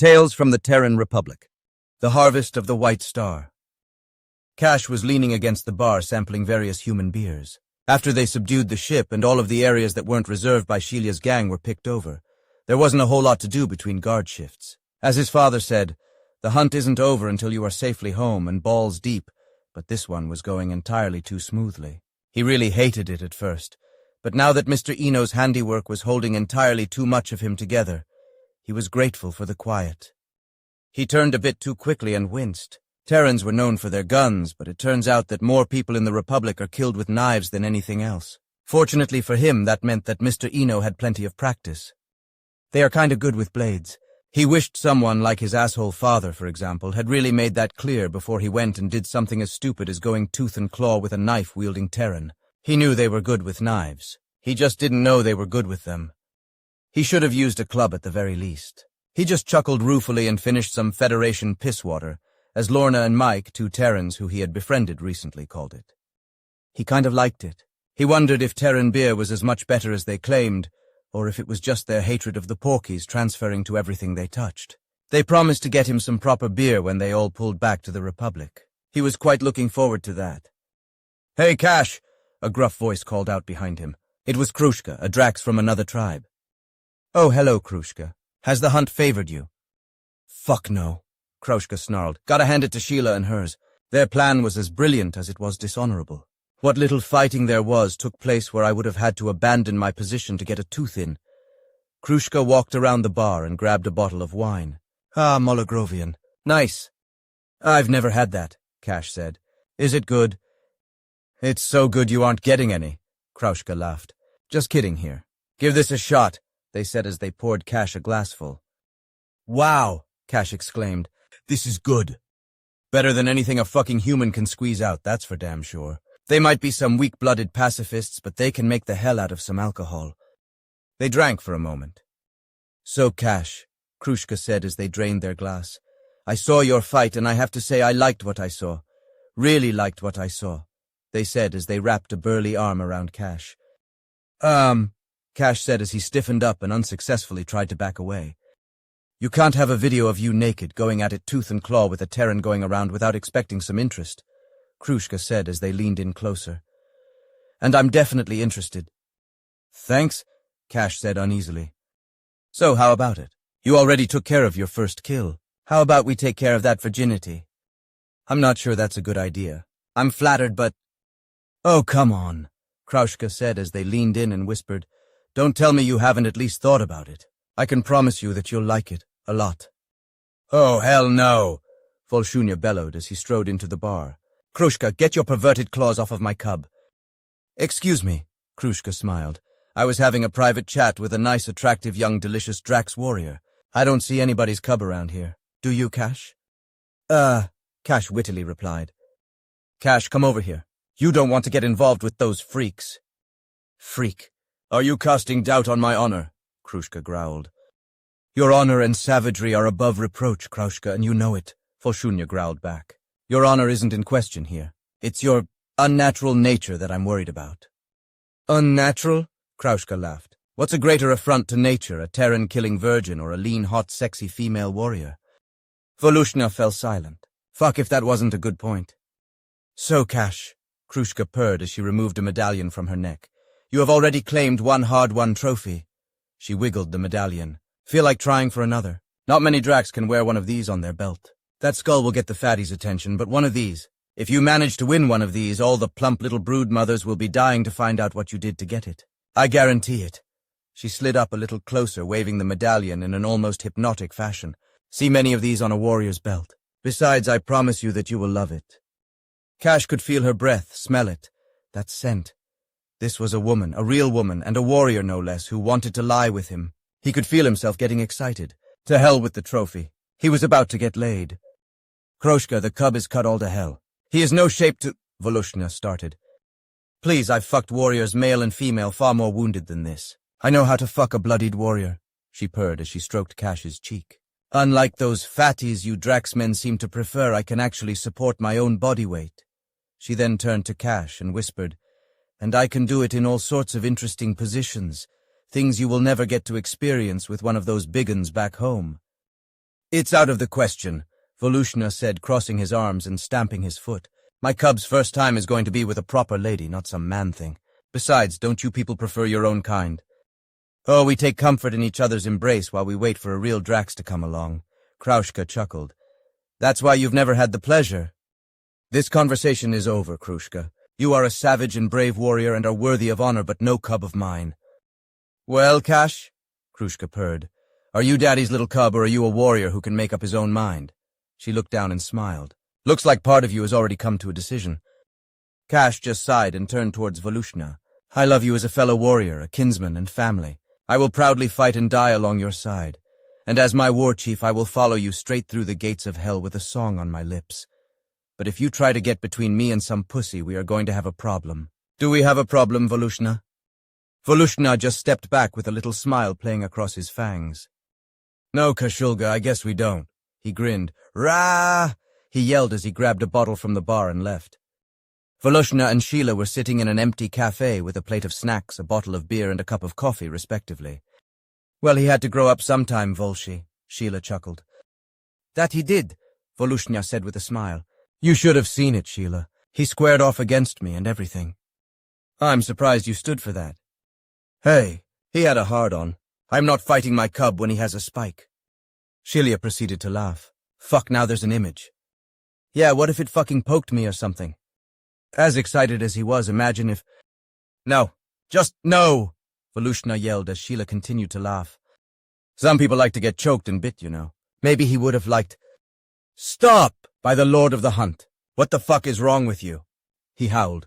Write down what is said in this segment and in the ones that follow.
Tales from the Terran Republic. The Harvest of the White Star. Cash was leaning against the bar sampling various human beers. After they subdued the ship and all of the areas that weren't reserved by Shelia's gang were picked over, there wasn't a whole lot to do between guard shifts. As his father said, the hunt isn't over until you are safely home and balls deep, but this one was going entirely too smoothly. He really hated it at first, but now that Mr. Eno's handiwork was holding entirely too much of him together, he was grateful for the quiet. He turned a bit too quickly and winced. Terrans were known for their guns, but it turns out that more people in the Republic are killed with knives than anything else. Fortunately for him, that meant that Mr. Eno had plenty of practice. They are kinda good with blades. He wished someone like his asshole father, for example, had really made that clear before he went and did something as stupid as going tooth and claw with a knife-wielding Terran. He knew they were good with knives. He just didn't know they were good with them. He should have used a club at the very least. He just chuckled ruefully and finished some Federation pisswater, as Lorna and Mike, two Terrans who he had befriended recently, called it. He kind of liked it. He wondered if Terran beer was as much better as they claimed, or if it was just their hatred of the Porkies transferring to everything they touched. They promised to get him some proper beer when they all pulled back to the Republic. He was quite looking forward to that. "Hey, Cash!" a gruff voice called out behind him. It was Krushka, a Drax from another tribe. "Oh, hello, Krushka. Has the hunt favored you?" "Fuck no," Krushka snarled. "Gotta hand it to Sheila and hers. Their plan was as brilliant as it was dishonorable. What little fighting there was took place where I would have had to abandon my position to get a tooth in." Krushka walked around the bar and grabbed a bottle of wine. "Ah, Mologrovian. Nice." "I've never had that," Cash said. "Is it good?" "It's so good you aren't getting any," Krushka laughed. "Just kidding here. Give this a shot," they said as they poured Cash a glassful. "Wow," Cash exclaimed. "This is good. Better than anything a fucking human can squeeze out, that's for damn sure. They might be some weak-blooded pacifists, but they can make the hell out of some alcohol." They drank for a moment. "So, Cash," Krushka said as they drained their glass, "I saw your fight, and I have to say I liked what I saw. Really liked what I saw," they said as they wrapped a burly arm around Cash. Cash said as he stiffened up and unsuccessfully tried to back away. "You can't have a video of you naked, going at it tooth and claw with a Terran going around without expecting some interest," Krushka said as they leaned in closer. "And I'm definitely interested." "Thanks," Cash said uneasily. "So, how about it? You already took care of your first kill. How about we take care of that virginity?" "I'm not sure that's a good idea. I'm flattered, but—" "Oh, come on," Krushka said as they leaned in and whispered. "Don't tell me you haven't at least thought about it. I can promise you that you'll like it, a lot." "Oh, hell no," Volshunya bellowed as he strode into the bar. "Krushka, get your perverted claws off of my cub." "Excuse me," Krushka smiled. "I was having a private chat with a nice, attractive, young, delicious Drax warrior. I don't see anybody's cub around here. Do you, Cash?" Cash wittily replied. "Cash, come over here. You don't want to get involved with those freaks." "Freak. Are you casting doubt on my honor?" Krushka growled. "Your honor and savagery are above reproach, Krushka, and you know it," Volshunya growled back. "Your honor isn't in question here. It's your unnatural nature that I'm worried about." "Unnatural?" Krushka laughed. "What's a greater affront to nature, a Terran-killing virgin or a lean, hot, sexy female warrior?" Volshunya fell silent. Fuck if that wasn't a good point. "So, Cash," Krushka purred as she removed a medallion from her neck. "You have already claimed one hard-won trophy." She wiggled the medallion. "Feel like trying for another? Not many Drax can wear one of these on their belt. That skull will get the fatties' attention, but one of these. If you manage to win one of these, all the plump little brood mothers will be dying to find out what you did to get it. I guarantee it." She slid up a little closer, waving the medallion in an almost hypnotic fashion. "See many of these on a warrior's belt. Besides, I promise you that you will love it." Cash could feel her breath, smell it. That scent. This was a woman, a real woman, and a warrior no less, who wanted to lie with him. He could feel himself getting excited. To hell with the trophy. He was about to get laid. "Krushka, the cub is cut all to hell. He is no shape to—" Volshunya started. "Please, I've fucked warriors, male and female, far more wounded than this. I know how to fuck a bloodied warrior," she purred as she stroked Cash's cheek. "Unlike those fatties you Draxmen seem to prefer, I can actually support my own body weight." She then turned to Cash and whispered, "And I can do it in all sorts of interesting positions, things you will never get to experience with one of those big uns back home." It's out of the question, Volushna said, crossing his arms and stamping his foot. My cub's first time is going to be with a proper lady, not some man thing. Besides, don't you people prefer your own kind? Oh, we take comfort in each other's embrace while we wait for a real Drax to come along. Kraushka chuckled. That's why you've never had the pleasure. This conversation is over, Krushka. You are a savage and brave warrior and are worthy of honor, but no cub of mine. Well, Cash? Krushka purred. Are you Daddy's little cub, or are you a warrior who can make up his own mind? She looked down and smiled. Looks like part of you has already come to a decision. Cash just sighed and turned towards Volushna. I love you as a fellow warrior, a kinsman, and family. I will proudly fight and die along your side. And as my war chief, I will follow you straight through the gates of hell with a song on my lips. But if you try to get between me and some pussy, we are going to have a problem. Do we have a problem, Volushna? Volushna just stepped back with a little smile playing across his fangs. No, Kashulga, I guess we don't. He grinned. Rah! He yelled as he grabbed a bottle from the bar and left. Volushna and Sheila were sitting in an empty cafe with a plate of snacks, a bottle of beer, and a cup of coffee, respectively. Well, he had to grow up sometime, Volshi, Sheila chuckled. That he did, Volushna said with a smile. You should have seen it, Sheila. He squared off against me and everything. I'm surprised you stood for that. Hey, he had a hard-on. I'm not fighting my cub when he has a spike. Sheila proceeded to laugh. Fuck, now there's an image. Yeah, what if it fucking poked me or something? As excited as he was, imagine if... No, just no! Volushna yelled as Sheila continued to laugh. Some people like to get choked and bit, you know. Maybe he would have liked... Stop! By the Lord of the Hunt. What the fuck is wrong with you? He howled.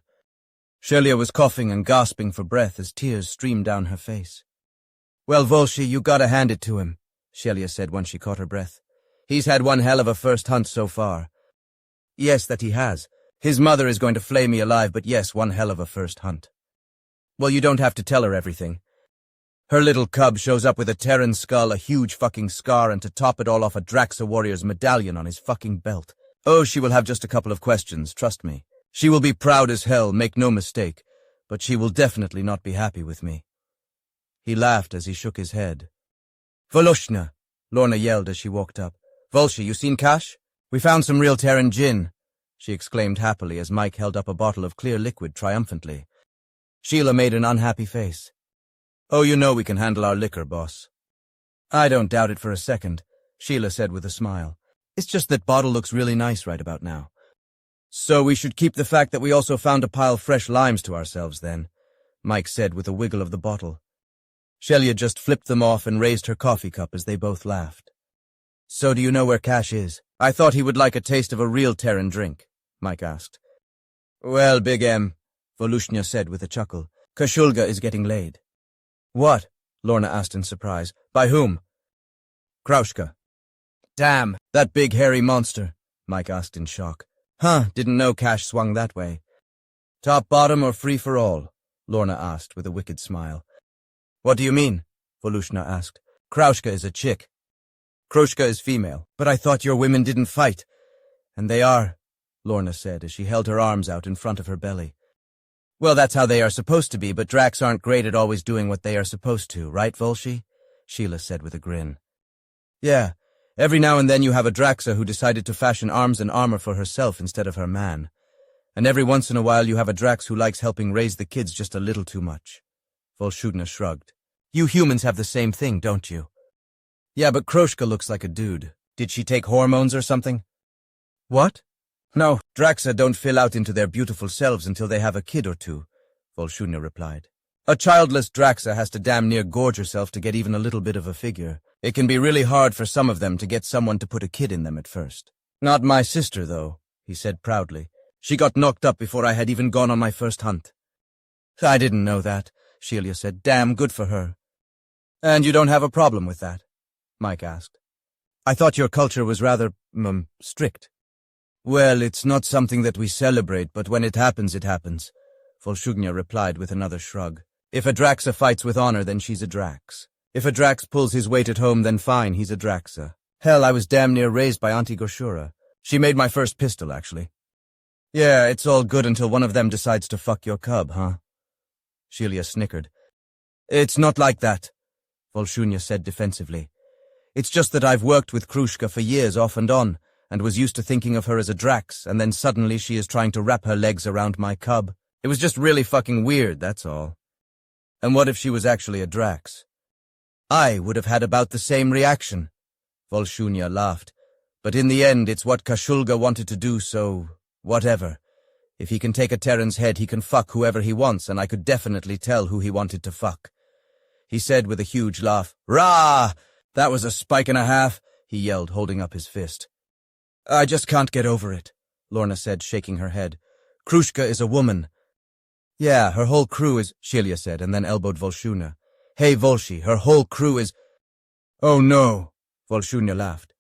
Shelia was coughing and gasping for breath as tears streamed down her face. Well, Volshi, you gotta hand it to him, Shelia said once she caught her breath. He's had one hell of a first hunt so far. Yes, that he has. His mother is going to flay me alive, but yes, one hell of a first hunt. Well, you don't have to tell her everything. Her little cub shows up with a Terran skull, a huge fucking scar, and to top it all off, a Draxa warrior's medallion on his fucking belt. Oh, she will have just a couple of questions, trust me. She will be proud as hell, make no mistake, but she will definitely not be happy with me. He laughed as he shook his head. Volushna, Lorna yelled as she walked up. Volshi, you seen Cash? We found some real Terran gin, she exclaimed happily as Mike held up a bottle of clear liquid triumphantly. Sheila made an unhappy face. Oh, you know we can handle our liquor, boss. I don't doubt it for a second, Sheila said with a smile. It's just that bottle looks really nice right about now. So we should keep the fact that we also found a pile of fresh limes to ourselves then, Mike said with a wiggle of the bottle. Shelia just flipped them off and raised her coffee cup as they both laughed. So do you know where Cash is? I thought he would like a taste of a real Terran drink, Mike asked. Well, Big M, Volushna said with a chuckle, Kashulga is getting laid. What? Lorna asked in surprise. By whom? Kraushka. Damn, that big hairy monster, Mike asked in shock. Huh, didn't know Cash swung that way. Top bottom or free for all? Lorna asked with a wicked smile. What do you mean? Volushna asked. Kraushka is a chick. Krushka is female, but I thought your women didn't fight. And they are, Lorna said as she held her arms out in front of her belly. Well, that's how they are supposed to be, but Drax aren't great at always doing what they are supposed to, right, Volshi? Sheila said with a grin. Yeah, every now and then you have a Draxa who decided to fashion arms and armor for herself instead of her man. And every once in a while you have a Drax who likes helping raise the kids just a little too much. Volshudna shrugged. You humans have the same thing, don't you? Yeah, but Kroshka looks like a dude. Did she take hormones or something? What? No, Draxa don't fill out into their beautiful selves until they have a kid or two, Volshudna replied. A childless Draxa has to damn near gorge herself to get even a little bit of a figure. It can be really hard for some of them to get someone to put a kid in them at first. Not my sister, though, he said proudly. She got knocked up before I had even gone on my first hunt. I didn't know that, Sheila said. Damn good for her. And you don't have a problem with that? Mike asked. I thought your culture was rather, strict. Well, it's not something that we celebrate, but when it happens, it happens, Volshudna replied with another shrug. If a Draxa fights with honor, then she's a Drax. If a Drax pulls his weight at home, then fine, he's a Draxa. Hell, I was damn near raised by Auntie Goshura. She made my first pistol, actually. Yeah, it's all good until one of them decides to fuck your cub, huh? Shelia snickered. It's not like that, Volshudna said defensively. It's just that I've worked with Krushka for years off and on, and was used to thinking of her as a Drax, and then suddenly she is trying to wrap her legs around my cub. It was just really fucking weird, that's all. And what if she was actually a Drax? I would have had about the same reaction. Volshunya laughed. But in the end, it's what Kashulga wanted to do, so whatever. If he can take a Terran's head, he can fuck whoever he wants, and I could definitely tell who he wanted to fuck. He said with a huge laugh, "Rah! That was a spike and a half," he yelled, holding up his fist. "I just can't get over it," Lorna said, shaking her head. "Krushka is a woman." "Yeah, her whole crew is," Shelia said, and then elbowed Volshunya. "Hey, Volshi, her whole crew is—" "Oh no," Volshunya laughed.